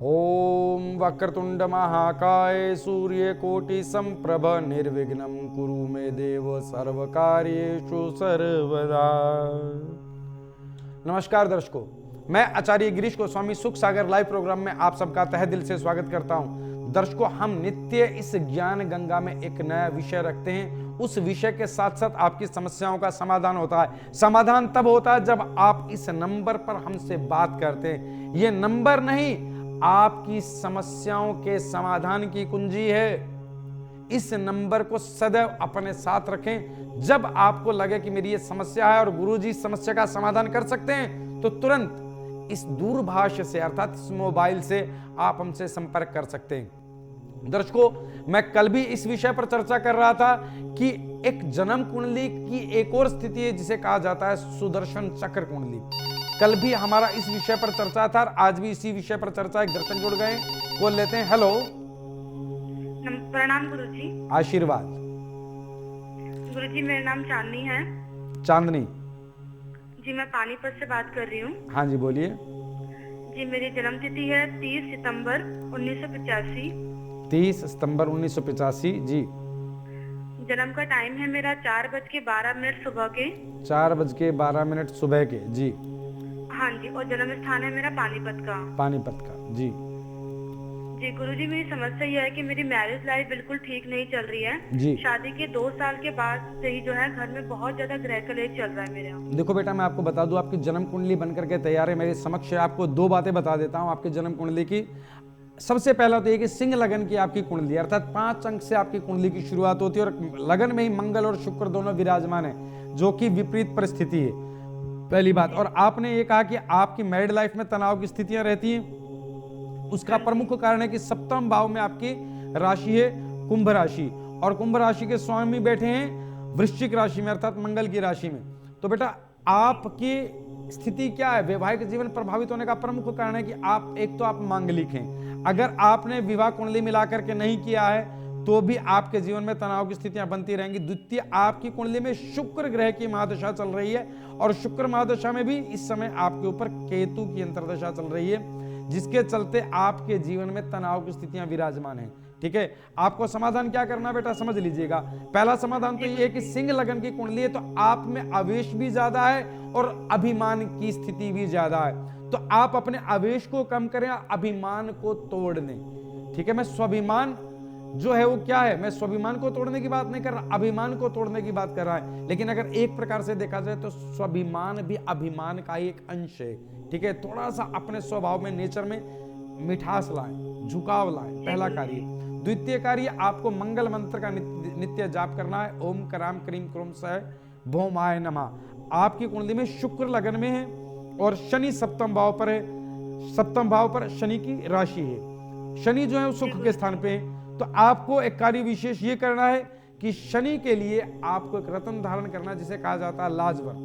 ओम वक्रतुंड महाकाय सूर्यकोटि संप्रभ निर्विघ्नं कुरु मे देव सर्वकार्येषु सर्वदा। नमस्कार दर्शकों, मैं आचार्य गिरीश गोस्वामी सुख सागर लाइव प्रोग्राम में आप सबका तहे दिल से स्वागत करता हूं। दर्शकों, हम नित्य इस ज्ञान गंगा में एक नया विषय रखते हैं। उस विषय के साथ साथ आपकी समस्याओं का समाधान होता है। समाधान तब होता है जब आप इस नंबर पर हमसे बात करते हैं। यह नंबर नहीं, आपकी समस्याओं के समाधान की कुंजी है। इस नंबर को सदैव अपने साथ रखें। जब आपको लगे कि मेरी ये समस्या है और गुरुजी इस समस्या का समाधान कर सकते हैं, तो तुरंत इस दूरभाष से अर्थात इस मोबाइल से आप हमसे संपर्क कर सकते हैं। दर्शकों, मैं कल भी इस विषय पर चर्चा कर रहा था कि एक जन्म कुंडली की एक और स्थिति है जिसे कहा जाता है सुदर्शन चक्र कुंडली। कल भी हमारा इस विषय पर चर्चा था, आज भी इसी विषय पर चर्चा। एक दर्शक जुड़ गए, बोल लेते हैं। हेलो, प्रणाम गुरुजी। आशीर्वाद। गुरुजी, मेरा नाम चांदनी है। चांदनी जी, मैं पानीपत से बात कर रही हूँ। हाँ जी, बोलिए। जी, मेरी जन्म तिथि है 30 सितंबर 1985। 30 सितंबर 1985। जी। जन्म का टाइम है मेरा 4:12 सुबह के। 4:12 सुबह के। जी। हाँ जी, और जन्म स्थान है मेरा पानीपत का। पानीपत का। जी जी गुरुजी, मेरी समस्या यह है कि मेरी मैरिज लाइफ बिल्कुल ठीक नहीं चल रही है जी। शादी के 2 साल के बाद से ही जो है घर में बहुत ज्यादा ग्रह कलेश चल रहा है मेरा। देखो बेटा, मैं आपको बता दूं, आपकी जन्म कुंडली बनकर के तैयार है मेरे समक्ष। आपको 2 बातें बता देता हूं आपकी जन्म कुंडली की। सबसे पहला तो ये कि सिंह लगन की आपकी कुंडली, अर्थात 5 अंक से आपकी कुंडली की शुरुआत होती है और लगन में ही मंगल और शुक्र दोनों विराजमान है, जो कि विपरीत परिस्थिति है, पहली बात। और आपने ये कहा कि आपकी मैरिड लाइफ में तनाव की स्थितियां रहती हैं। उसका प्रमुख कारण है कि सप्तम भाव में आपकी राशि है कुंभ राशि, और कुंभ राशि के स्वामी बैठे हैं वृश्चिक राशि में, अर्थात मंगल की राशि में। तो बेटा, आपकी स्थिति क्या है? वैवाहिक जीवन प्रभावित होने का प्रमुख कारण है कि आप एक तो आप मांगलिक हैं। अगर आपने विवाह कुंडली मिलाकर के नहीं किया है तो भी आपके जीवन में तनाव की स्थितियां बनती रहेंगी। द्वितीय, आपकी कुंडली में शुक्र ग्रह की महादशा चल रही है, और शुक्र महादशा में भी इस समय आपके ऊपर केतु की अंतर्दशा चल रही है, जिसके चलते आपके जीवन में तनाव की स्थितियां विराजमान हैं। ठीक है, आपको समाधान क्या करना बेटा, समझ लीजिएगा। पहला समाधान तो ये है कि सिंह लगन की कुंडली है तो आप में आवेश भी ज्यादा है और अभिमान की स्थिति भी ज्यादा है। तो आप अपने आवेश को कम करें, अभिमान को तोड़ दें। ठीक है, मैं स्वाभिमान जो है वो क्या है, मैं स्वाभिमान को तोड़ने की बात नहीं कर रहा, अभिमान को तोड़ने की बात कर रहा है। लेकिन अगर एक प्रकार से देखा जाए तो स्वाभिमान भी अभिमान का ही एक अंश है। ठीक है, थोड़ा सा अपने स्वभाव में, नेचर में मिठास लाएं, झुकाव लाएं, पहला कार्य। द्वितीय कार्य, आपको मंगल मंत्र का नित्य जाप करना है। ओम कराम क्रीम क्रोम सह भौमाय नमः। आपकी कुंडली में शुक्र लगन में है और शनि सप्तम भाव पर है। सप्तम भाव पर शनि की राशि है। शनि जो है वो सुख के स्थान पे है। तो आपको एक कार्य विशेष ये करना है कि शनि के लिए आपको एक रत्न धारण करना है, जिसे कहा जाता है लाजवर्त।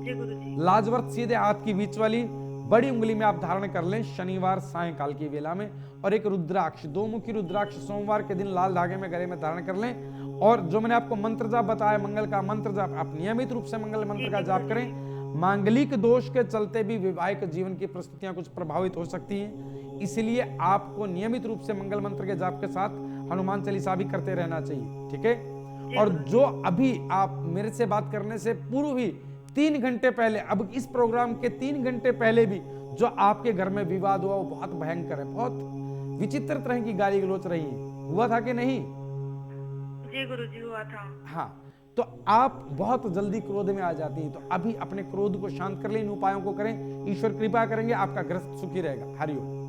जी गुरुजी। लाजवर्त सीधे हाथ की बीच वाली बड़ी उंगली में आप धारण कर लें शनिवार सायंकाल की वेला में। और एक रुद्राक्ष, 2 मुखी रुद्राक्ष सोमवार के दिन लाल धागे में गले में धारण कर लें। और जो मैंने आपको मंत्र जाप बताया, मंगल का मंत्र जाप, आप नियमित रूप से मंगल मंत्र का जाप करें। मांगलिक दोष के चलते भी वैवाहिक जीवन की परिस्थितियां कुछ प्रभावित हो सकती हैं, इसलिए आपको नियमित रूप से मंगल मंत्र के जाप के साथ हनुमान चालीसा भी करते रहना चाहिए। ठीक है, और जो अभी आप मेरे से बात करने से पूर्व ही 3 घंटे पहले, अब इस प्रोग्राम के 3 घंटे पहले भी जो आपके घर में विवाद हुआ वो बहुत भयंकर है, बहुत विचित्र तरह की गाली गलौच रही है। हुआ था कि नहीं? जी गुरुजी, हुआ था। हाँ, तो आप बहुत जल्दी क्रोध में आ जाती हैं, तो अभी अपने क्रोध को शांत कर लें, इन उपायों को करें, ईश्वर कृपा करेंगे, आपका गृहस्थ सुखी रहेगा। हरिओम।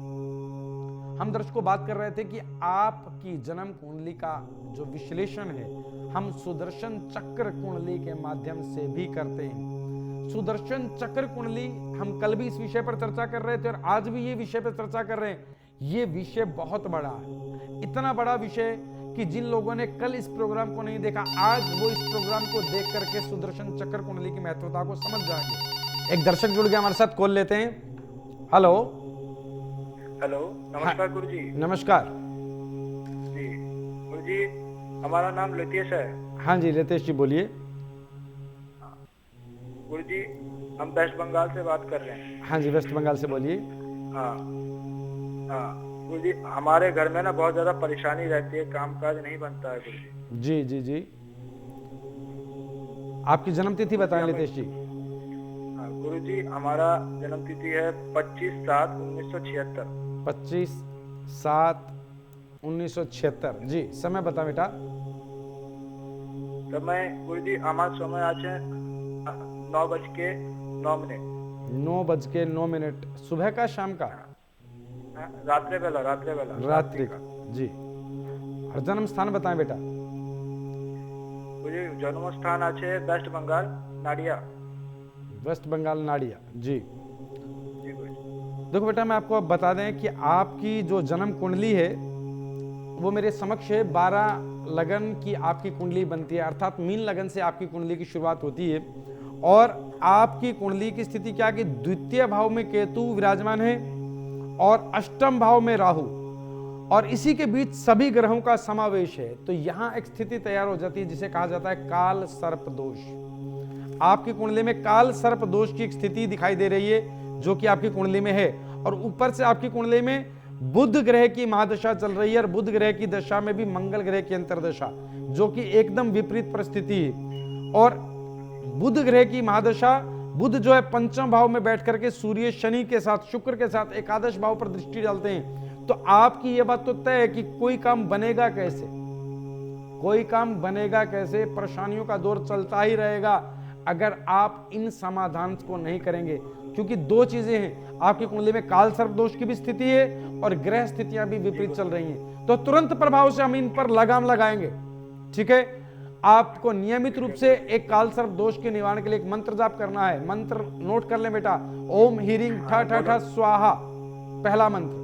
हम दर्शकों बात कर रहे थे कि आपकी जन्म कुंडली का जो विश्लेषण है हम सुदर्शन चक्र कुंडली के माध्यम से भी करते हैं। सुदर्शन चक्र कुंडली, हम कल भी इस विषय पर चर्चा कर रहे थे और आज भी ये विषय पर चर्चा कर रहे हैं। ये विषय बहुत बड़ा है, इतना बड़ा विषय कि जिन लोगों ने कल इस प्रोग्राम को नहीं देखा, आज वो इस प्रोग्राम को देख करके सुदर्शन चक्र कुंडली की महत्वता को समझ जाएंगे। एक दर्शक जुड़ गया हमारे साथ, कॉल लेते हैं। हेलो। हेलो, नमस्कार गुरुजी। नमस्कार जी गुरुजी, हमारा नाम रितेश है। हाँ जी रितेश जी, बोलिए। गुरुजी, हम वेस्ट बंगाल से बात कर रहे हैं। हाँ जी, वेस्ट बंगाल से बोलिए। हाँ हाँ गुरुजी, हमारे घर में ना बहुत ज्यादा परेशानी रहती है, कामकाज नहीं बनता है गुरुजी। जी जी जी। आपकी जन्म तिथि बताएं नितेश जी। हाँ गुरुजी, हमारा जन्म तिथि है 25/7/1976। 25/7/1976। जी, समय बता बेटा। समय गुरुजी, हमारा समय आज है 9:09। 9:09। सुबह का, शाम का? रात्रे बेला रात्रि का। जी। और जन्म स्थान बताएं बेटा। गुरुजी, जन्म स्थान आज है West Bengal, Nadia. West Bengal, Nadia. जी। जी गुरुजी। देखो बेटा, मैं आपको अब बता दें कि आपकी जो जन्म कुंडली है वो मेरे समक्ष है। 12 लगन की आपकी कुंडली बनती है, अर्थात मीन लगन से आपकी कुंडली की शुरुआत होती है। और आपकी कुंडली की स्थिति क्या है कि द्वितीय भाव में केतु विराजमान है और अष्टम भाव में राहु, और इसी के बीच सभी ग्रहों का समावेश है। तो यहां एक स्थिति तैयार हो जाती है जिसे कहा जाता है काल सर्प दोष। आपकी कुंडली में काल सर्प दोष की एक स्थिति दिखाई दे रही है जो कि आपकी कुंडली में है। और ऊपर से आपकी कुंडली में बुध ग्रह की महादशा चल रही है, और बुध ग्रह की दशा में भी मंगल ग्रह की अंतर्दशा, जो कि एकदम विपरीत परिस्थिति है। और बुध ग्रह की महादशा, बुध जो है पंचम भाव में बैठ करके सूर्य, शनि के साथ, शुक्र के साथ एकादश भाव पर दृष्टि डालते हैं। तो आपकी यह बात तो तय है कि कोई काम बनेगा कैसे, कोई काम बनेगा कैसे, परेशानियों का दौर चलता ही रहेगा अगर आप इन समाधान को नहीं करेंगे। क्योंकि दो चीजें हैं, आपकी कुंडली में काल सर्प दोष की भी स्थिति है और ग्रह स्थितियां भी विपरीत चल रही हैं। तो तुरंत प्रभाव से हम इन पर लगाम लगाएंगे। ठीक है, आपको नियमित रूप से एक काल सर्प दोष के निवारण के लिए एक मंत्र जाप करना है। मंत्र नोट कर लें बेटा। ओम ह्रीं ठ ठ ठ स्वाहा, पहला मंत्र,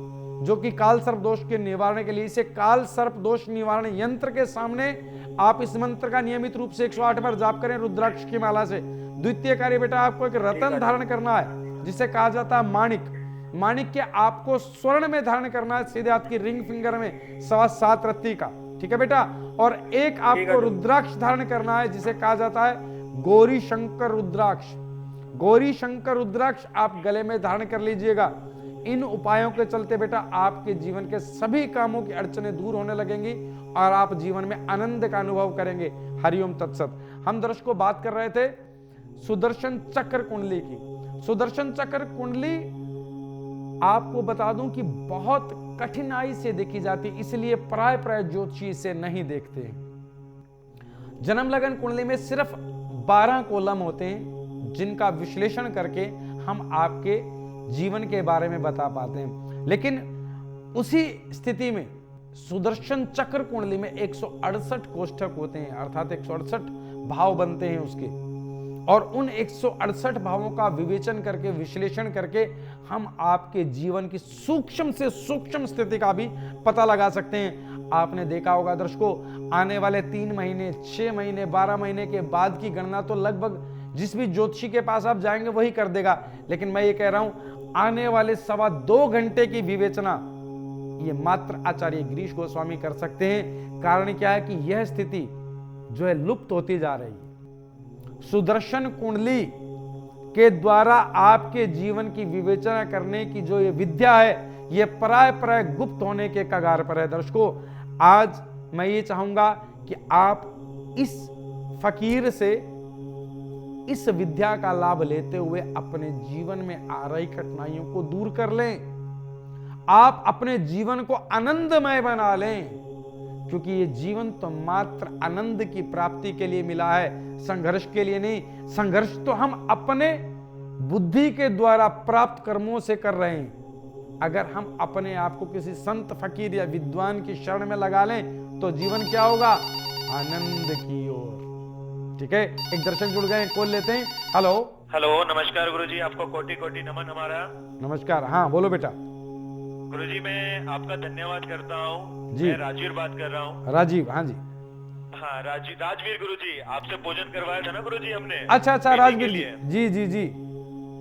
जो कि काल सर्प दोष के निवारण के लिए। इसे काल सर्प दोष निवारण यंत्र के सामने आप इस मंत्र का नियमित रूप से 108 बार जाप करें रुद्राक्ष की माला से। द्वितीय कार्य बेटा, आपको एक रतन धारण करना है जिसे कहा जाता है माणिक। माणिक के आपको स्वर्ण में धारण करना है, सीधे हाथ की रिंग फिंगर में 7.25 रत्ती का। ठीक है बेटा। और एक आपको रुद्राक्ष धारण करना है जिसे कहा जाता है गौरी शंकर रुद्राक्ष। गौरी शंकर रुद्राक्ष आप गले में धारण कर लीजिएगा। इन उपायों के चलते बेटा आपके जीवन के सभी कामों की अड़चनें दूर होने लगेंगी और आप जीवन में आनंद का अनुभव करेंगे। हरिओम तत्सत। हम दर्शकों बात कर रहे थे सुदर्शन चक्र कुंडली की। सुदर्शन चक्र कुंडली आपको बता दूं कि बहुत कठिनाई से देखी जाती, इसलिए प्राय ज्योतिषी इसे नहीं देखते। जन्म लगन कुंडली में सिर्फ 12 कॉलम होते हैं जिनका विश्लेषण करके हम आपके जीवन के बारे में बता पाते हैं। लेकिन उसी स्थिति में सुदर्शन चक्र कुंडली में 168 कोष्ठक होते हैं, अर्थात 168 भाव बनते हैं उसके। और उन 168 भावों का विवेचन करके, विश्लेषण करके हम आपके जीवन की सूक्ष्म से सूक्ष्म स्थिति का भी पता लगा सकते हैं। आपने देखा होगा दर्शकों, आने वाले 3 महीने, 6 महीने, 12 महीने के बाद की गणना तो लगभग जिस भी ज्योतिषी के पास आप जाएंगे वही कर देगा। लेकिन मैं ये कह रहा हूं, आने वाले 2.25 घंटे की विवेचना ये मात्र आचार्य गिरीश गोस्वामी कर सकते हैं। कारण क्या है कि यह स्थिति जो है लुप्त होती जा रही है। सुदर्शन कुंडली के द्वारा आपके जीवन की विवेचना करने की जो ये विद्या है, ये प्राय गुप्त होने के कगार पर है। दर्शकों, आज मैं ये चाहूंगा कि आप इस फकीर से इस विद्या का लाभ लेते हुए अपने जीवन में आ रही कठिनाइयों को दूर कर लें। आप अपने जीवन को आनंदमय बना लें, क्योंकि ये जीवन तो मात्र आनंद की प्राप्ति के लिए मिला है, संघर्ष के लिए नहीं। संघर्ष तो हम अपने बुद्धि के द्वारा प्राप्त कर्मों से कर रहे हैं। अगर हम अपने आप को किसी संत, फकीर या विद्वान की शरण में लगा लें तो जीवन क्या होगा? आनंद की ओर। ठीक है, एक दर्शक जुड़ गए, कॉल लेते हैं। हेलो हेलो, नमस्कार गुरुजी, आपको कोटि कोटि नमन हमारा। नमस्कार। हाँ बोलो बेटा। गुरुजी, मैं आपका धन्यवाद करता हूँ। जी। मैं राजवीर बात कर रहा हूँ। राजीव, हाँ जी। हाँ राजवीर गुरुजी, आपसे भोजन करवाया था ना गुरुजी हमने। अच्छा, मीटिंग राजवीर के जी। लिए। जी जी जी।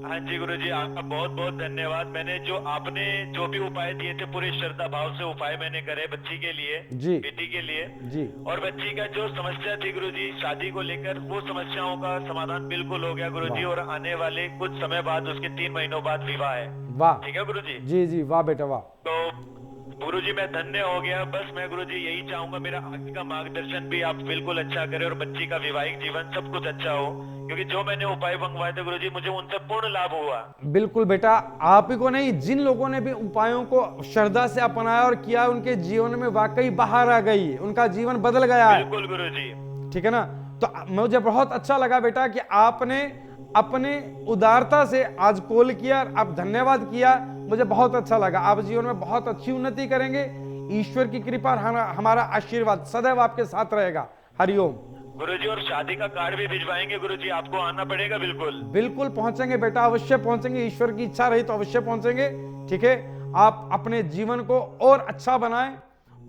हाँ जी गुरुजी, आपका बहुत बहुत धन्यवाद। मैंने आपने जो भी उपाय दिए थे पूरी श्रद्धा भाव से उपाय मैंने करे बच्ची के लिए, जी। बेटी के लिए जी। और बच्ची का जो समस्या थी गुरुजी शादी को लेकर, वो समस्याओं का समाधान बिल्कुल हो गया गुरुजी। और आने वाले कुछ समय बाद उसके 3 महीनों बाद विवाह है। वाह। ठीक है गुरुजी। जी जी, वाह बेटा वाह। तो गुरुजी मैं धन्य हो गया। बस मैं गुरुजी यही चाहूंगा मेरा आगे का मार्गदर्शन भी आप बिल्कुल अच्छा करें और बच्ची का वैवाहिक जीवन सब कुछ अच्छा हो, क्योंकि जो मैंने उपाय मंगवाए थे गुरुजी मुझे उनसे पूर्ण लाभ हुआ। बिल्कुल बेटा, आप ही को नहीं, जिन लोगों ने भी उपायों को श्रद्धा से अपनाया और किया, उनके जीवन में वाकई बाहर आ गई, उनका जीवन बदल गया है। बिल्कुल गुरुजी। ठीक है ना। तो मुझे बहुत अच्छा लगा बेटा कि आपने अपने उदारता से आज कॉल किया, आप धन्यवाद किया, मुझे बहुत अच्छा लगा। आप जीवन में बहुत अच्छी उन्नति करेंगे। ईश्वर की कृपा और हमारा आशीर्वाद सदैव आपके साथ रहेगा। हरिओम। गुरुजी और शादी का कार्ड भी भिजवाएंगे गुरुजी, आपको आना पड़ेगा। बिल्कुल बिल्कुल पहुंचेंगे बेटा, अवश्य पहुंचेंगे। ईश्वर की इच्छा रही तो अवश्य पहुंचेंगे। ठीक है, आप अपने जीवन को और अच्छा बनाएं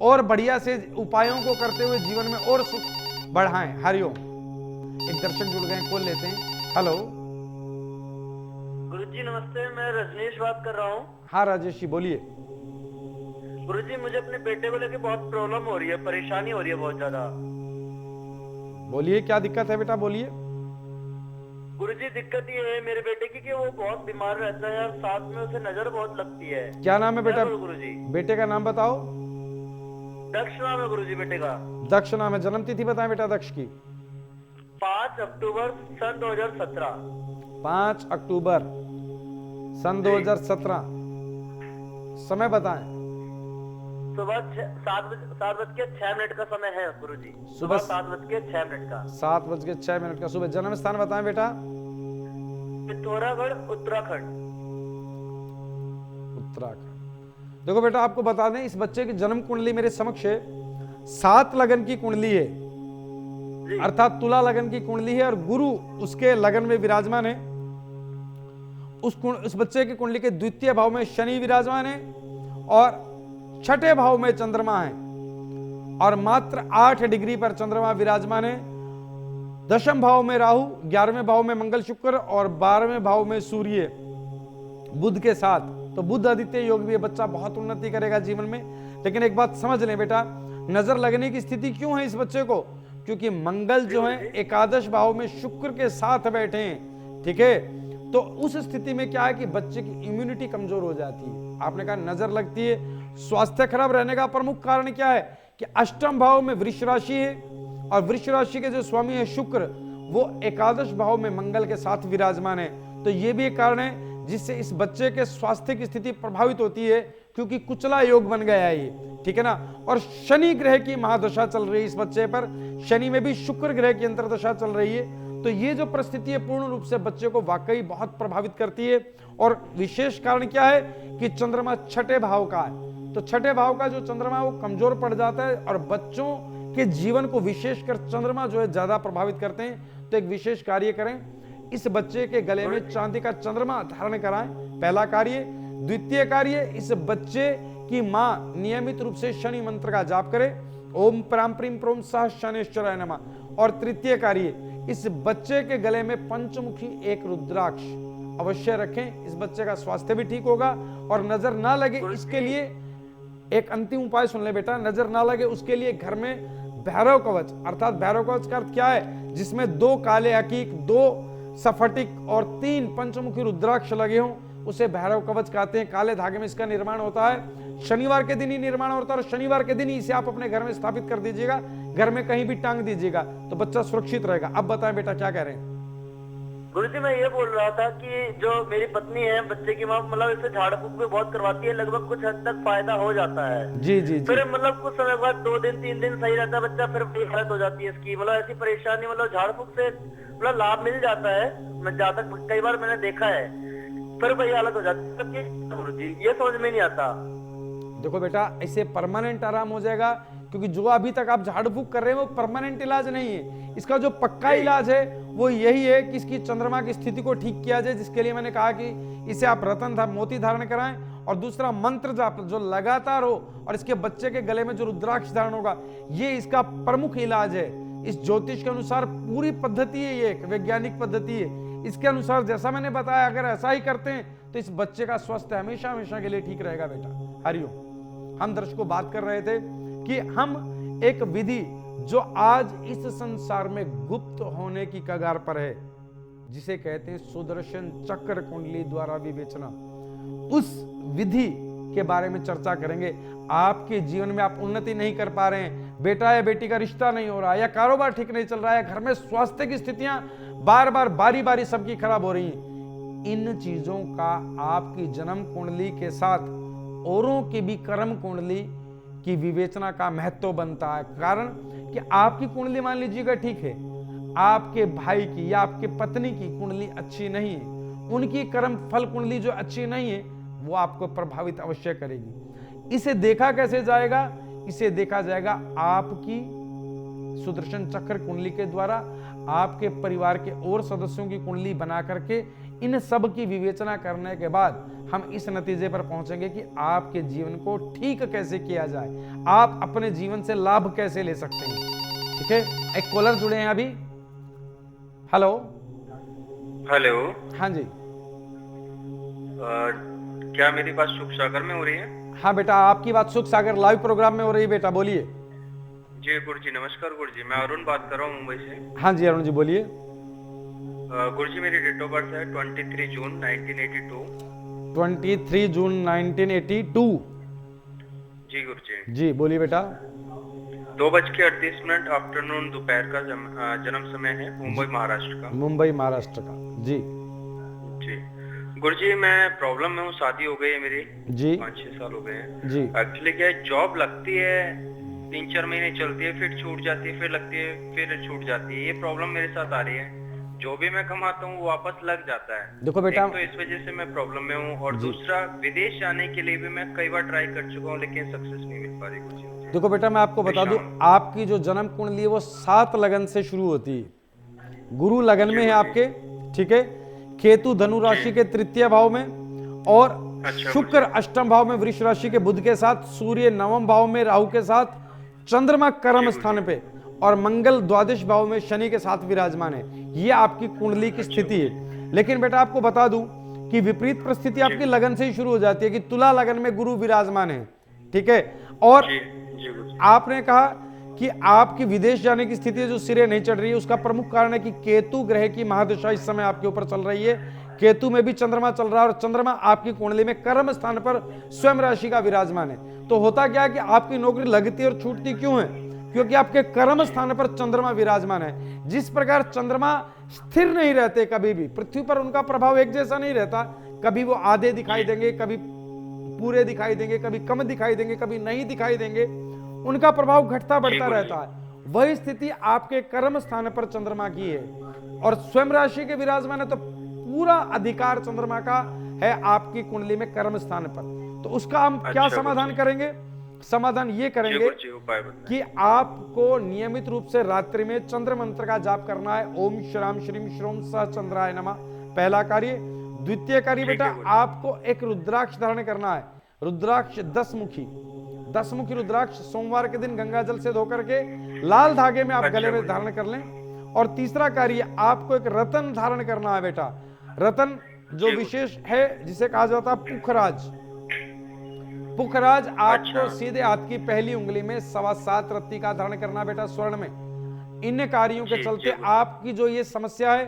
और बढ़िया से उपायों को करते हुए जीवन में और सुख बढ़ाएं। हरिओम। एक दर्शक जुड़ गए, कॉल लेते हैं। हेलो गुरुजी नमस्ते, मैं रजनीश बात कर रहा हूँ। हाँ राजेश जी बोलिए। गुरुजी मुझे अपने बेटे को लेके बहुत प्रॉब्लम हो रही है, परेशानी हो रही है बहुत ज्यादा। बोलिए क्या दिक्कत है बेटा, बोलिए। गुरुजी दिक्कत ये है मेरे बेटे की कि वो बहुत बीमार रहता है और साथ में उसे नजर बहुत लगती है। क्या नाम है बेटा? गुरुजी बेटे का नाम बताओ। दक्ष नाम है गुरुजी बेटे का। दक्ष नाम है। जन्म तिथि बताएं बेटा दक्ष की। 5 अक्टूबर सन 2017। 5 अक्टूबर सन 2017। समय बताएं। सुबह 7:06 का समय है गुरुजी। सुबह 7:06 का। 7:06 का। सुबह। जन्म स्थान बताएं बेटा। पिथौरागढ़ उत्तराखंड। उत्तराखंड। देखो बेटा, आपको बता दें, इस बच्चे की जन्म कुंडली मेरे समक्ष है। 7 लगन की कुंडली है, अर्थात तुला लगन की कुंडली है और गुरु उसके लगन में विराजमान है। उस बच्चे की कुंडली के द्वितीय भाव में शनि विराजमान है और छठे भाव में चंद्रमा है और मात्र 8 डिग्री पर चंद्रमा विराजमान है। दशम भाव में राहु, 11वें भाव में मंगल शुक्र और 12वें भाव में सूर्य बुध के साथ। तो बुध आदित्य योग भी, बच्चा बहुत उन्नति करेगा जीवन में। लेकिन एक बात समझ लें बेटा, नजर लगने की स्थिति क्यों है इस बच्चे को? क्योंकि मंगल जो है एकादश भाव में शुक्र के साथ बैठे हैं। ठीक है, तो उस स्थिति में क्या है कि बच्चे की इम्यूनिटी कमजोर हो जाती है। आपने कहा नजर लगती है। स्वास्थ्य खराब रहने का प्रमुख कारण क्या है कि अष्टम भाव में वृष राशि है और वृष राशि के जो स्वामी है शुक्र, वो एकादश भाव में मंगल के साथ विराजमान है। तो ये भी एक कारण है जिससे इस बच्चे के स्वास्थ्य की स्थिति प्रभावित होती है, क्योंकि कुचला योग बन गया है ये। ठीक है ना। और शनि ग्रह की महादशा चल रही है इस बच्चे पर, शनि में भी शुक्र ग्रह की अंतर्दशा चल रही है। तो ये जो परिस्थिति है पूर्ण रूप से बच्चे को वाकई बहुत प्रभावित करती है। और विशेष कारण क्या है कि चंद्रमा छठे भाव का है। तो छठे भाव का जो चंद्रमा वो कमजोर पड़ जाता है और बच्चों के जीवन को विशेषकर चंद्रमा जो है ज्यादा प्रभावित करते हैं। तो एक विशेष कार्य करें, इस बच्चे के गले में चांदी का चंद्रमा धारण कराएं, पहला कार्य। द्वितीय कार्य, इस बच्चे की मां नियमित रूप से शनि मंत्र का जाप करे, ओम प्राम प्रीम प्रोम सह शनेश्वराय नमः। और तृतीय कार्य, इस बच्चे के गले में पंचमुखी एक रुद्राक्ष अवश्य रखें। इस बच्चे का स्वास्थ्य भी ठीक होगा और नजर ना लगे इसके लिए एक अंतिम उपाय सुन ले बेटा। नजर ना लगे उसके लिए घर में भैरव कवच, अर्थात भैरव कवच का अर्थ क्या है, जिसमें 2 काले अकीक, 2 सफटिक और 3 पंचमुखी रुद्राक्ष लगे हों, उसे भैरव कवच कहते हैं। काले धागे में इसका निर्माण होता है। शनिवार के दिन ही निर्माण होता है और शनिवार के दिन ही इसे आप अपने घर में स्थापित कर दीजिएगा, घर में कहीं भी टांग दीजिएगा, तो बच्चा सुरक्षित रहेगा। अब बताएं बेटा क्या कह रहे हैं? गुरुजी मैं ये बोल रहा था कि जो मेरी पत्नी है, बच्चे की माँ, मतलब इसे झाड़ फूक भी बहुत करवाती है, लगभग कुछ हद तक फायदा हो जाता है। जी जी जी। फिर मतलब कुछ समय बाद 2 दिन 3 दिन सही रहता है बच्चा, फिर हालत हो जाती है इसकी। मतलब ऐसी परेशानी, मतलब झाड़ फूक से मतलब लाभ मिल जाता है, मैं जहाँ तक कई बार मैंने देखा है, फिर वही हालत हो जाती है। गुरुजी ये समझ में नहीं आता। देखो बेटा, ऐसे परमानेंट आराम हो जाएगा, क्योंकि जो अभी तक आप झाड़ फूक कर रहे हैं वो परमानेंट इलाज नहीं है। इसका जो पक्का इलाज है वो यही है कि इसकी चंद्रमा की स्थिति को ठीक किया जाए, जिसके लिए मैंने कहा कि इसे आप रतन मोती धारण कराएं और दूसरा मंत्र जाप जो लगातार हो, और इसके बच्चे के गले में जो रुद्राक्ष धारण होगा, ये इसका प्रमुख इलाज है। इस ज्योतिष के अनुसार पूरी पद्धति है, ये एक वैज्ञानिक पद्धति है। इसके अनुसार जैसा मैंने बताया अगर ऐसा ही करते हैं तो इस बच्चे का स्वास्थ्य हमेशा हमेशा के लिए ठीक रहेगा बेटा। हरिओम। हम दर्शकों बात कर रहे थे कि हम एक विधि जो आज इस संसार में गुप्त होने की कगार पर है, जिसे कहते हैं सुदर्शन चक्र कुंडली द्वारा विवेचना, उस विधि के बारे में चर्चा करेंगे। आपके जीवन में आप उन्नति नहीं कर पा रहे हैं, बेटा या बेटी का रिश्ता नहीं हो रहा है, या कारोबार ठीक नहीं चल रहा है, घर में स्वास्थ्य की स्थितियां बार बार बारी बारी सबकी खराब हो रही हैं, इन चीजों का आपकी जन्म कुंडली के साथ औरों की भी कर्म कुंडली की विवेचना का महत्व बनता है। कारण कि आपकी कुंडली मान लीजिएगा ठीक है, आपके भाई की या आपके पत्नी की कुंडली अच्छी नहीं है, उनकी कर्म फल कुंडली जो अच्छी नहीं है वो आपको प्रभावित अवश्य करेगी। इसे देखा कैसे जाएगा? इसे देखा जाएगा आपकी सुदर्शन चक्र कुंडली के द्वारा, आपके परिवार के और सदस्यों की कुंडली बना करके इन सब की विवेचना करने के बाद हम इस नतीजे पर पहुंचेंगे कि आपके जीवन को ठीक कैसे किया जाए, आप अपने जीवन से लाभ कैसे ले सकते हैं। ठीक है, एक कॉलर जुड़े हैं अभी। हेलो। हेलो। हाँ जी। क्या मेरी बात सुख सागर में हो रही है? हाँ बेटा, आपकी बात सुख सागर लाइव प्रोग्राम में हो रही है बेटा, बोलिए। जी गुरुजी नमस्कार। गुरुजी मैं अरुण बात कर रहा हूँ मुंबई से। हाँ जी अरुण जी बोलिए। गुरुजी मेरी डेट ऑफ बर्थ है 23 जून 1982। 23 जून 1982। जी गुरुजी। जी बोलिए बेटा। 2:38 आफ्टरनून दोपहर का जन्म समय है, मुंबई महाराष्ट्र का। मुंबई महाराष्ट्र का। जी जी गुरुजी मैं प्रॉब्लम में हूँ, शादी हो गई है मेरी जी 5-6 साल हो गए हैं जी। एक्चुअली क्या है, जॉब लगती है 3-4 महीने चलती है, फिर छूट जाती है, फिर लगती है, फिर छूट जाती है। ये प्रॉब्लम मेरे साथ आ रही है। जो भी मैं कमाता हूँ वो वापस लग जाता है। देखो बेटा, तो इस वजह से मैं प्रॉब्लम में हूँ, और दूसरा विदेश जाने के लिए भी मैं कई बार ट्राई कर चुका हूँ लेकिन सक्सेस नहीं मिल पा रही कुछ। देखो बेटा मैं आपको बता दूं, आपकी जो जन्म कुंडली है वो 7 लगन से शुरू होती है। गुरु लगन में है आपके, ठीक है, केतु धनु राशि के तृतीय भाव में, और शुक्र अष्टम भाव में वृष राशि के बुध के साथ, सूर्य नवम भाव में राहु के साथ, चंद्रमा कर्म स्थान पे, और मंगल द्वादश भाव में शनि के साथ विराजमान है। ये आपकी कुंडली की स्थिति है। लेकिन बेटा आपको बता दूं कि विपरीत परिस्थिति आपकी लगन से ही शुरू हो जाती है कि तुला लगन में गुरु विराजमान है, ठीक है, और आपने कहा कि आपकी विदेश जाने की स्थिति जो सिरे नहीं चढ़ रही है, उसका प्रमुख कारण है कि केतु ग्रह की महादशा इस समय आपके ऊपर चल रही है। केतु में भी चंद्रमा चल रहा है, और चंद्रमा आपकी कुंडली में कर्म स्थान पर स्वयं राशि का विराजमान है। तो होता क्या है कि आपकी नौकरी लगती और छूटती क्यों है? क्योंकि आपके कर्म स्थान पर चंद्रमा विराजमान है। जिस प्रकार चंद्रमा स्थिर नहीं रहते, कभी भी पृथ्वी पर उनका प्रभाव एक जैसा नहीं रहता, कभी वो आधे दिखाई देंगे, कभी पूरे दिखाई देंगे, कभी कम दिखाई देंगे, कभी नहीं दिखाई देंगे, उनका प्रभाव घटता बढ़ता रहता है। वही स्थिति आपके कर्म स्थान पर चंद्रमा की है, और स्वयं राशि के विराजमान है, तो पूरा अधिकार चंद्रमा का है आपकी कुंडली में कर्म स्थान पर। तो उसका हम क्या समाधान करेंगे? समाधान ये करेंगे कि आपको नियमित रूप से रात्रि में चंद्र मंत्र का जाप करना है। ओम श्राम श्रीम श्रोम सह चंद्राय नमः, पहला कार्य। द्वितीय कार्य बेटा आपको एक रुद्राक्ष धारण करना है। रुद्राक्ष 10 मुखी रुद्राक्ष सोमवार के दिन गंगा जल से धोकर के लाल धागे में आप गले में धारण कर लें। और तीसरा कार्य आपको एक रतन धारण करना है बेटा। रतन जो विशेष है जिसे कहा जाता है पुखराज। पुखराज आपको सीधे हाथ की पहली उंगली में 7.25 रत्ती का धारण करना बेटा, स्वर्ण में। इन कार्यों के चलते आपकी जो ये समस्या है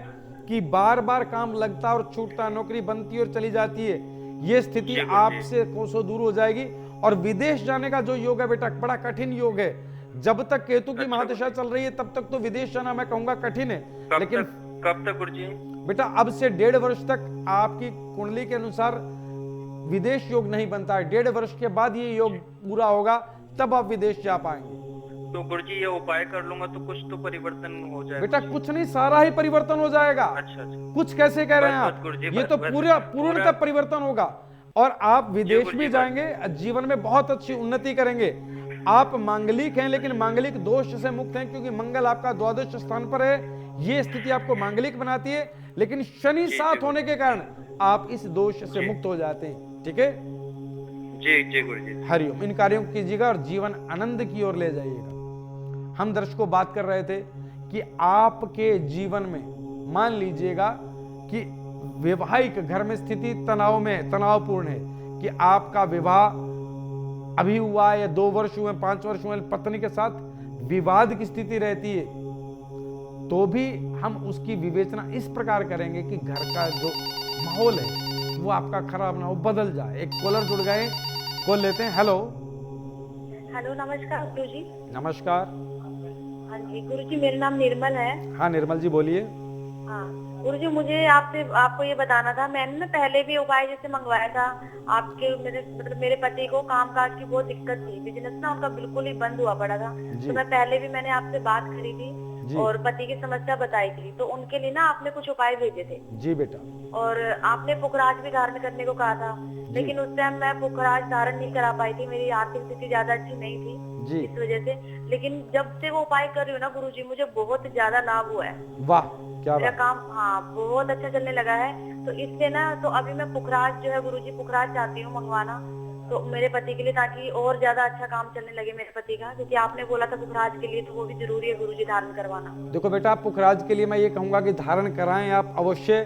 कि बार बार काम लगता और छूटता, नौकरी बनती और चली जाती है, ये स्थिति आपसे कोसों दूर हो जाएगी। और विदेश जाने का जो योग है बेटा बड़ा कठिन योग है। जब तक केतु की महादशा चल रही है तब तक तो विदेश जाना मैं कहूंगा कठिन है। लेकिन कब तक गुरुजी? बेटा अब से 1.5 वर्ष तक आपकी कुंडली के अनुसार विदेश योग नहीं बनता है। 1.5 वर्ष के बाद ये योग पूरा होगा, तब आप विदेश जा पाएंगे। तो गुरुजी ये उपाय कर लूंगा तो कुछ तो परिवर्तन हो जाएगा? बेटा कुछ नहीं, सारा ही परिवर्तन हो जाएगा। अच्छा। कुछ कैसे कह रहे हैं आप? ये तो पूर्णतः परिवर्तन होगा, और आप विदेश भी जाएंगे, जीवन में बहुत अच्छी उन्नति करेंगे। आप मांगलिक हैं लेकिन मांगलिक दोष से मुक्त हैं, क्योंकि मंगल आपका द्वादश स्थान पर है। ये स्थिति आपको मांगलिक बनाती है, लेकिन शनि साथ होने के कारण आप इस दोष से मुक्त हो जाते हैं। ठीक है जी गुरुजी। हरिओम। इन कार्यों को कीजिएगा और जीवन आनंद की ओर ले जाइएगा। हम दर्शकों बात कर रहे थे कि आपके जीवन में मान लीजिएगा कि वैवाहिक घर में स्थिति तनाव में तनावपूर्ण है, कि आपका विवाह अभी हुआ है या 2 वर्ष हुए, 5 वर्ष हुए, पत्नी के साथ विवाद की स्थिति रहती है, तो भी हम उसकी विवेचना इस प्रकार करेंगे कि घर का जो माहौल है वो आपका खराब ना हो, बदल जाए। एक कॉलर जुड़ गए, कॉल लेते हैं। हेलो। हेलो, नमस्कार गुरुजी। नमस्कार। हाँ जी गुरुजी, मेरा नाम निर्मल है। हाँ निर्मल जी बोलिए। हाँ गुरुजी, मुझे आपको ये बताना था, मैंने ना पहले भी उपाय जैसे मंगवाया था आपके, मेरे पति को कामकाज की बहुत दिक्कत थी, बिजनेस ना उनका बिल्कुल ही बंद हुआ पड़ा था। तो मैं पहले भी मैंने आपसे बात करी थी और पति की समस्या बताई थी, तो उनके लिए ना आपने कुछ उपाय भेजे थे। जी बेटा। और आपने पुखराज भी धारण करने को कहा था, लेकिन उस टाइम मैं पुखराज धारण नहीं करा पाई थी, मेरी आर्थिक स्थिति ज्यादा अच्छी नहीं थी इस वजह से। लेकिन जब से वो उपाय कर रही हूँ ना गुरुजी, मुझे बहुत ज्यादा लाभ हुआ है। वाह, क्या मेरा काम बहुत अच्छा चलने लगा है। तो इससे ना, तो अभी मैं पुखराज जो है गुरुजी, पुखराज चाहती हूँ मंगवाना, तो मेरे पति के लिए, ताकि और ज्यादा अच्छा काम चलने लगे मेरे पति का, क्योंकि आपने बोला था पुखराज के लिए, तो वो भी जरूरी है गुरुजी धारण करवाना। देखो बेटा, आप पुखराज के लिए मैं ये कहूंगा कि धारण कराएं आप अवश्य,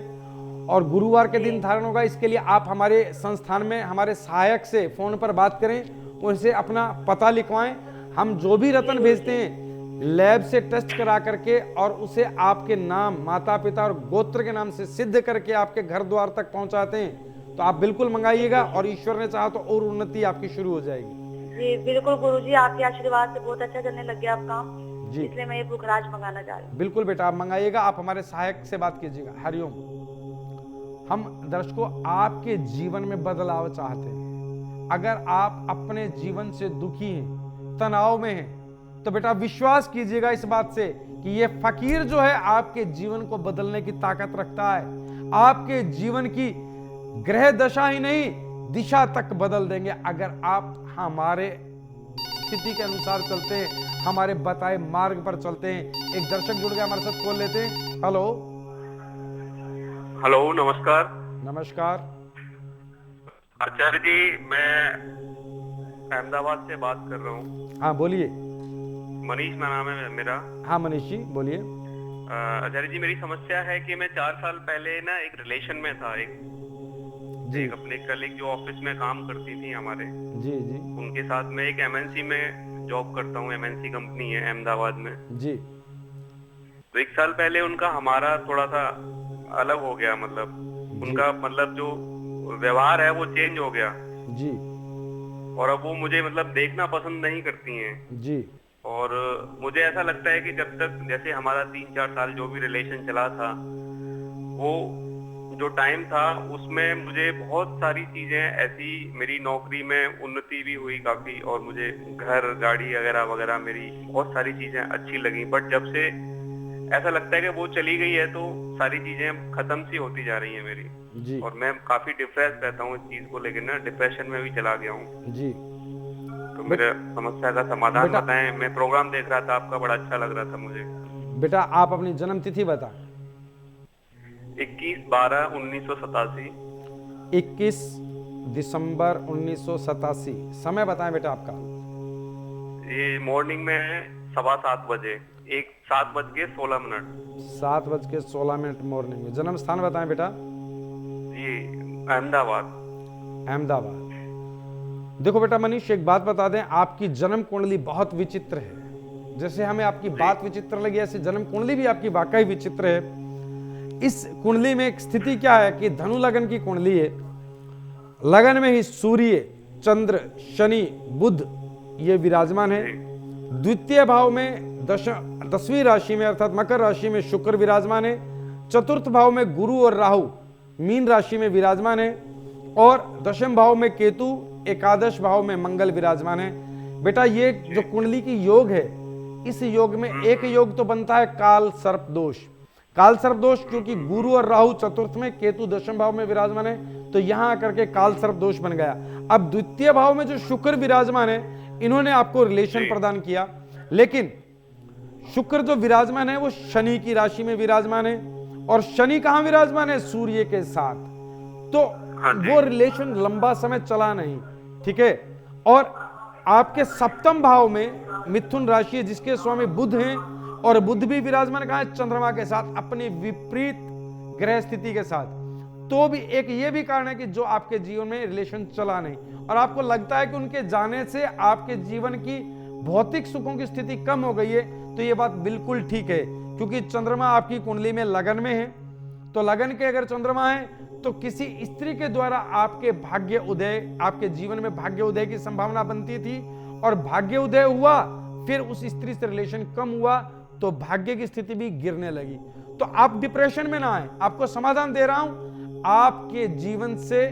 और गुरुवार के दिन धारण होगा। इसके लिए आप हमारे संस्थान में हमारे सहायक से फोन पर बात करें, उनसे अपना पता लिखवाएं। हम जो भी रत्न भेजते हैं लैब से टेस्ट करा करके और उसे आपके नाम, माता पिता और गोत्र के नाम से सिद्ध करके आपके घर द्वार तक पहुंचाते हैं। तो आप बिल्कुल मंगाइएगा, और ईश्वर ने चाहा तो और उन्नति आपकी शुरू हो जाएगी। जी बिल्कुल गुरुजी, आपके आशीर्वाद से बहुत अच्छा चलने लग गया आप काम जी, इसलिए मैं ये पुखराज मंगाना चाह रही हूँ। बिल्कुल बेटा, आप मंगाइएगा, आप हमारे सहायक से बात कीजिएगा। हरिओम। हम दर्शकों आपके जीवन में बदलाव चाहते हैं। अगर आप अपने जीवन से दुखी हैं, तनाव में हैं, तो बेटा विश्वास कीजिएगा इस बात से कि ये फकीर जो है आपके जीवन को बदलने की ताकत रखता है। आपके जीवन की ग्रह दशा ही नहीं, दिशा तक बदल देंगे अगर आप हमारे स्थिति के अनुसार चलते हैं, हमारे बताए मार्ग पर चलते हैं। एक दर्शक जुड़ गया हमारे साथ, कॉल लेते हैं। हेलो। हेलो, नमस्कार। नमस्कार आचार्य जी, मैं अहमदाबाद से बात कर रहा हूँ। हाँ बोलिए। मनीष नाम है मेरा। हाँ मनीष जी बोलिए। आचार्य जी, मेरी समस्या है कि मैं 4 साल पहले ना एक रिलेशन में था, एक अपने कलीग जो ऑफिस में काम करती थी हमारे, जी जी, उनके साथ मैं एक एमएनसी में जॉब करता हूँ। एमएनसी कंपनी है अहमदाबाद में जी। तो 1 साल पहले उनका हमारा थोड़ा सा अलग हो गया, मतलब उनका मतलब जो व्यवहार है वो चेंज हो गया जी, और अब वो मुझे मतलब देखना पसंद नहीं करती हैं जी। और मुझे ऐसा लगता है कि जब तक जैसे हमारा 3-4 साल जो भी रिलेशन चला था, वो जो टाइम था उसमें मुझे बहुत सारी चीजें ऐसी, मेरी नौकरी में उन्नति भी हुई काफी, और मुझे घर, गाड़ी वगैरह वगैरह, मेरी बहुत सारी चीजें अच्छी लगी। बट जब से ऐसा लगता है कि वो चली गई है तो सारी चीजें खत्म सी होती जा रही है मेरी जी। और मैं काफी डिप्रेस रहता हूँ इस चीज को लेकर ना, डिप्रेशन में भी चला गया हूँ जी। तो मेरे समस्या का समाधान बताएं। मैं प्रोग्राम देख रहा था आपका, बड़ा अच्छा लग रहा था मुझे। बेटा आप अपनी जन्म तिथि बताएं। 21/12/1987। 21 दिसंबर 1987। समय बताएं बेटा आपका। ये मॉर्निंग में है 7:15 बजे, 7:16 7:16 मॉर्निंग में। जन्म स्थान बताएं बेटा। ये अहमदाबाद। अहमदाबाद। देखो बेटा मनीष, एक बात बता दें, आपकी जन्म कुंडली बहुत विचित्र है। जैसे हमें आपकी बात विचित्र लगी, ऐसे जन्म कुंडली भी आपकी वाकई विचित्र है। इस कुंडली में एक स्थिति क्या है कि धनु लगन की कुंडली है। लगन में ही सूर्य, चंद्र, शनि, बुध ये विराजमान है। द्वितीय भाव में 10वीं राशि में अर्थात मकर राशि में शुक्र विराजमान है। चतुर्थ भाव में गुरु और राहु मीन राशि में विराजमान है, और 10वें भाव में केतु, एकादश भाव में मंगल विराजमान है। बेटा ये जो कुंडली की योग है, इस योग में एक योग तो बनता है काल सर्प दोष। काल सर्प दोष क्योंकि गुरु और राहु चतुर्थ में, केतु 10वें भाव में विराजमान है, तो यहां आकर के काल सर्प दोष बन गया। अब द्वितीय भाव में जो शुक्र विराजमान है, इन्होंने आपको रिलेशन प्रदान किया, लेकिन शुक्र जो विराजमान है वो शनि की राशि में विराजमान है, और शनि कहां विराजमान है? सूर्य के साथ। तो वो रिलेशन लंबा समय चला नहीं, ठीक है। और आपके 7वें भाव में मिथुन राशि है, जिसके स्वामी बुध हैं, और बुध भी विराजमान कहां है? चंद्रमा के साथ। अपनी विपरीत ग्रह स्थिति के साथ। तो भी एक ये भी कारण है कि जो आपके जीवन में रिलेशन चला नहीं और आपको लगता है कि उनके जाने से आपके जीवन की भौतिक सुखों की स्थिति कम हो गई है, तो ये बात बिल्कुल ठीक है, क्योंकि चंद्रमा आपकी कुंडली में लगन में है। तो लगन के अगर चंद्रमा है तो किसी स्त्री के द्वारा आपके भाग्य उदय, आपके जीवन में भाग्य उदय की संभावना बनती थी, और भाग्य उदय हुआ, फिर उस स्त्री से रिलेशन कम हुआ तो भाग्य की स्थिति भी गिरने लगी। तो आप डिप्रेशन में ना आए, आपको समाधान दे रहा हूं, आपके जीवन से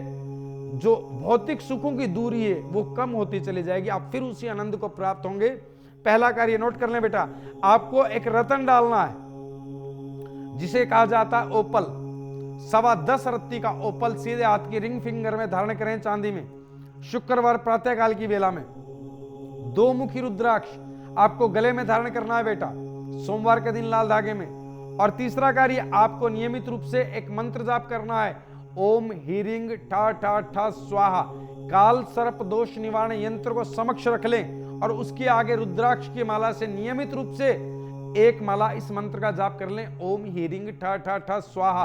जो भौतिक सुखों की दूरी है वो कम होती चली जाएगी, आप फिर उसी आनंद को प्राप्त होंगे। पहला कार्य नोट कर लें बेटा, आपको एक रतन डालना है जिसे कहा जाता है ओपल। 10.25 रत्ती का ओपल सीधे हाथ की रिंग फिंगर में धारण करें चांदी में, शुक्रवार प्रातःकाल की बेला में। 2 मुखी रुद्राक्ष आपको गले में धारण करना है बेटा, सोमवार के दिन लाल धागे में। और तीसरा कार्य, आपको नियमित रूप से एक मंत्र जाप करना है, ओम हीरिंग ठा ठा ठा स्वाहा। काल सर्प दोष निवारण यंत्र को समक्ष रख लें और उसके आगे रुद्राक्ष की माला से नियमित रूप से एक माला इस मंत्र का जाप कर लें, ओम हीरिंग ठा ठा ठा स्वाहा।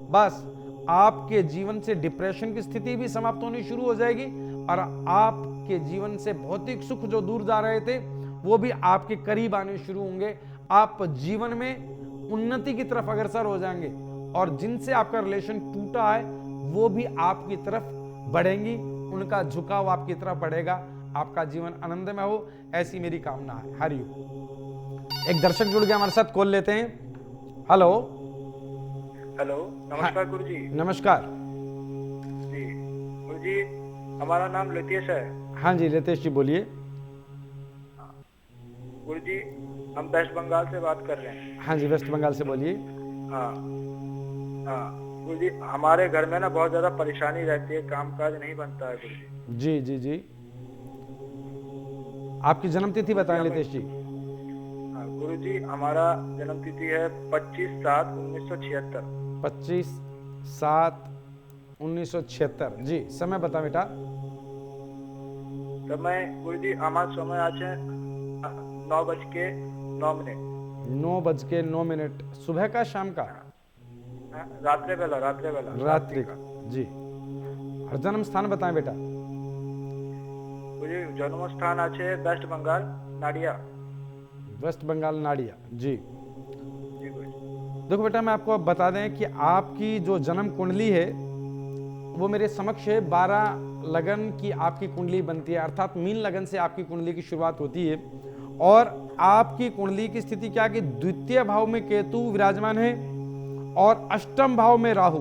बस आपके जीवन से डिप्रेशन की स्थिति भी समाप्त होनी शुरू हो जाएगी और आपके जीवन से भौतिक सुख जो दूर जा रहे थे वो भी आपके करीब आने शुरू होंगे। आप जीवन में उन्नति की तरफ अग्रसर हो जाएंगे और जिनसे आपका रिलेशन टूटा है वो भी आपकी तरफ बढ़ेंगी, उनका झुकाव आपकी तरफ बढ़ेगा, आपका जीवन आनंदमय हो, ऐसी मेरी कामना है। हरिओम। एक दर्शक जुड़ गया हमारे साथ, कॉल लेते हैं। हेलो। हेलो, नमस्कार गुरुजी। नमस्कार जी गुरुजी, हमारा नाम लतीश है। हाँ जी लतीश जी बोलिए। गुरुजी, हम वेस्ट बंगाल से बात कर रहे हैं। हाँ जी वेस्ट बंगाल से बोलिए। हाँ हाँ गुरुजी, हमारे घर में ना बहुत ज्यादा परेशानी रहती है, कामकाज नहीं बनता है गुरुजी। जी जी जी, आपकी जन्म तिथि बताएं लतीश जी। गुरुजी, हमारा जन्म तिथि है 25/7/1976। 25/7/1976। जी, समय बता बेटा। समय गुरुजी, हमारा समय आज है 9:09। 9:09। सुबह का, शाम का? रात्रि बेला। रात्रि का। जी। और जन्म स्थान बताएं बेटा। गुरुजी, जन्म स्थान आज है West Bengal Nadia. West Bengal Nadia. जी जी गुरुजी। देखो बेटा, मैं आपको अब बता दें कि आपकी जो जन्म कुंडली है वो मेरे समक्ष है। 12 लगन की आपकी कुंडली बनती है, अर्थात मीन लगन से आपकी कुंडली की शुरुआत होती है। और आपकी कुंडली की स्थिति क्या कि द्वितीय भाव में केतु विराजमान है और अष्टम भाव में राहु,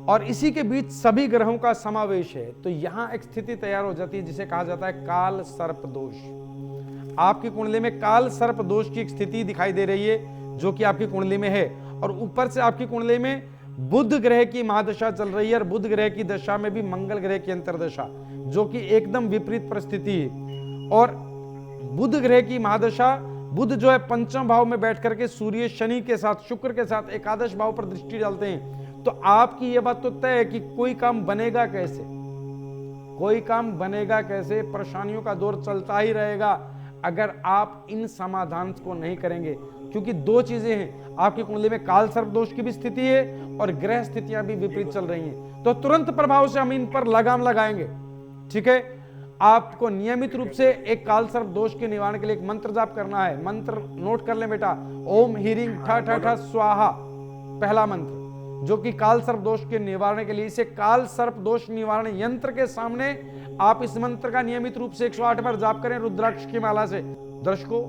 और इसी के बीच सभी ग्रहों का समावेश है। तो यहां एक स्थिति तैयार हो जाती है जिसे कहा जाता है काल सर्प दोष। आपकी कुंडली में काल सर्प दोष की एक स्थिति दिखाई दे रही है जो कि आपकी कुंडली में है, और ऊपर से आपकी कुंडली में बुध ग्रह की महादशा चल रही है, और बुध ग्रह की दशा में भी मंगल ग्रह की अंतर्दशा, जो कि एकदम विपरीत परिस्थिति है। और बुध ग्रह की महादशा, बुध जो है पंचम भाव में बैठ करके सूर्य, शनि के साथ, शुक्र के साथ एकादश भाव पर दृष्टि डालते हैं। तो आपकी यह बात तो तय है कि कोई काम बनेगा कैसे, कोई काम बनेगा कैसे, परेशानियों का दौर चलता ही रहेगा अगर आप इन समाधान को नहीं करेंगे। क्योंकि 2 चीजें हैं, आपकी कुंडली में काल सर्प दोष की भी स्थिति है और ग्रह स्थितियां भी विपरीत चल रही हैं। तो तुरंत प्रभाव से हम इन पर लगाम लगाएंगे। ठीक है, आपको नियमित रूप से एक काल सर्प दोष के निवारण के लिए एक मंत्र जाप करना है। मंत्र नोट कर लें बेटा, ओम हीरिंग ठा ठा ठा स्वाहा, पहला मंत्र, जो कि काल सर्प दोष के निवारण के लिए। इसे काल सर्प दोष निवारण यंत्र के सामने आप इस मंत्र का नियमित रूप से 108 बार जाप करें रुद्राक्ष की माला से। दर्शकों,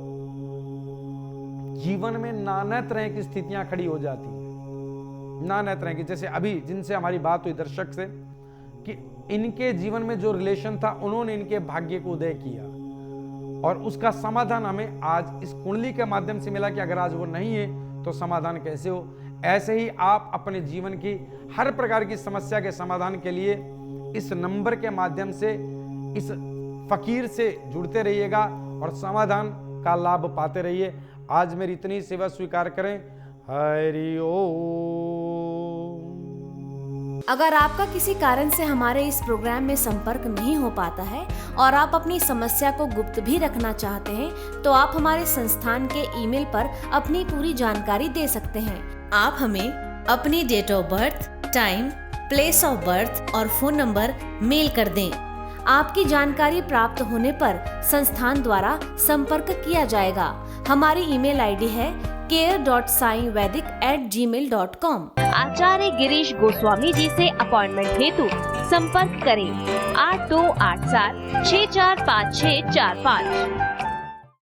जीवन में नाना तरह की स्थितियां खड़ी हो जाती हैं, नाना तरह की। जैसे अभी जिनसे हमारी बात हुई दर्शक से कि इनके जीवन में जो रिलेशन था उन्होंने इनके भाग्य को उदय किया, और उसका समाधान हमें आज इस कुंडली के माध्यम से मिला कि अगर आज वो नहीं है तो समाधान कैसे हो। ऐसे ही आप अपने जीवन की हर प्रकार की समस्या के समाधान के लिए इस नंबर के माध्यम से इस फकीर से जुड़ते रहिएगा और समाधान का लाभ पाते रहिए। आज मेरी इतनी सेवा स्वीकार करें। हरि ओम। अगर आपका किसी कारण से हमारे इस प्रोग्राम में संपर्क नहीं हो पाता है और आप अपनी समस्या को गुप्त भी रखना चाहते हैं, तो आप हमारे संस्थान के ईमेल पर अपनी पूरी जानकारी दे सकते हैं। आप हमें अपनी date of birth, time, place of birth और फोन नंबर मेल कर दें। आपकी जानकारी प्राप्त होने पर संस्थान द्वारा संपर्क किया जाएगा। हमारी ईमेल आईडी है care.saivedic@gmail.com। आचार्य गिरीश गोस्वामी जी से अपॉइंटमेंट हेतु संपर्क करें 8287 645645।